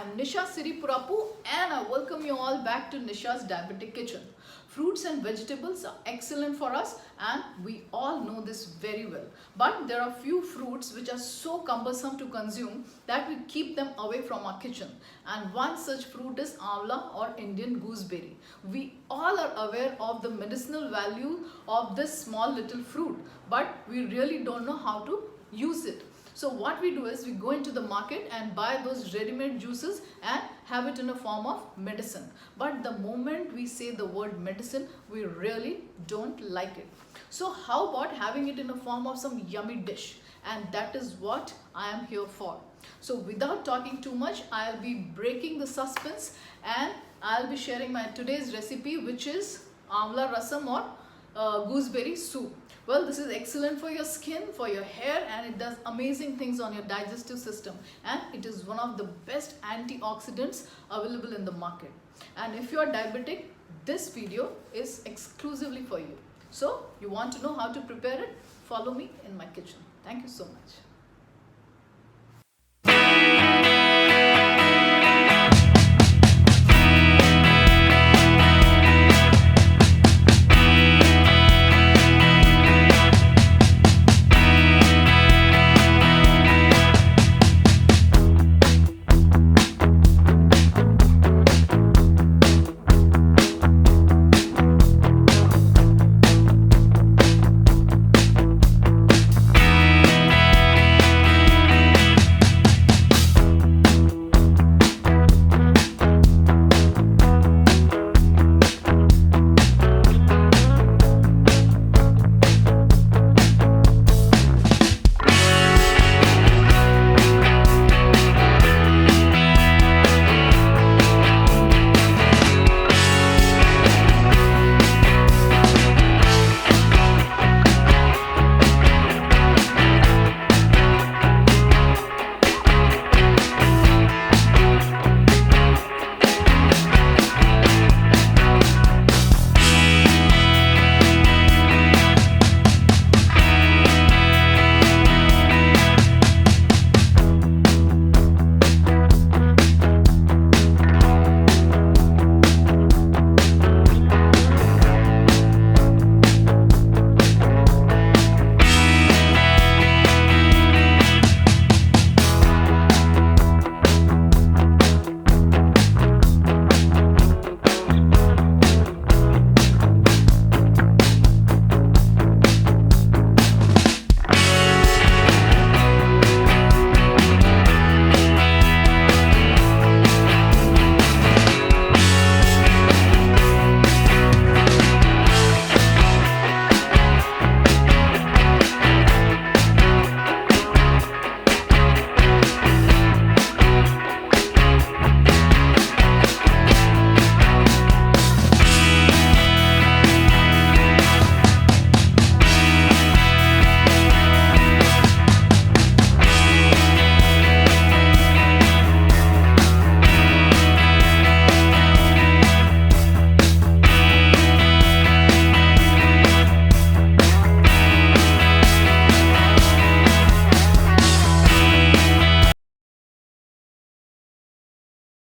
am Nisha Siripurapu and I welcome you all back to Nisha's Diabetic Kitchen. Fruits and vegetables are excellent for us and we all know this very well. But there are few fruits which are so cumbersome to consume that we keep them away from our kitchen. And one such fruit is Amla or Indian gooseberry. We all are aware of the medicinal value of this small little fruit, but we really don't know how to use it. So what we do is we go into the market and buy those ready-made juices and have it in a form of medicine. But the moment we say the word medicine, we really don't like it. So how about having it in a form of some yummy dish? And that is what I am here for. So without talking too much, I'll be breaking the suspense and I'll be sharing my today's recipe, which is Amla Rasam or gooseberry soup. Well, this is excellent for your skin, for your hair, and it does amazing things on your digestive system, and it is one of the best antioxidants available in the market. And if you are diabetic, this video is exclusively for you. So you want to know how to prepare it? Follow me in my kitchen. Thank you so much.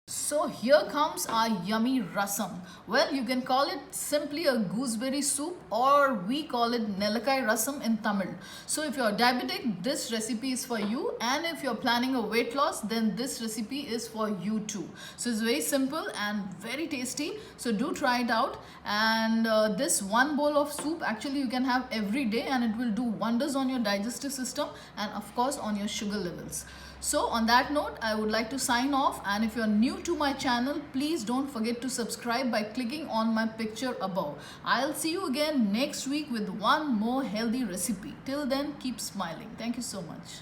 So here comes our yummy rasam. Well, you can call it simply a gooseberry soup, or we call it Nellikai rasam in Tamil. So if you're diabetic, this recipe is for you, and if you're planning a weight loss, then this recipe is for you too. So it's very simple and very tasty. So do try it out. And this one bowl of soup actually you can have every day, and it will do wonders on your digestive system and of course on your sugar levels. So on that note, I would like to sign off, and if you're new to my channel, please don't forget to subscribe by clicking on my picture above. I'll see you again next week with one more healthy recipe. Till then, keep smiling. Thank you so much.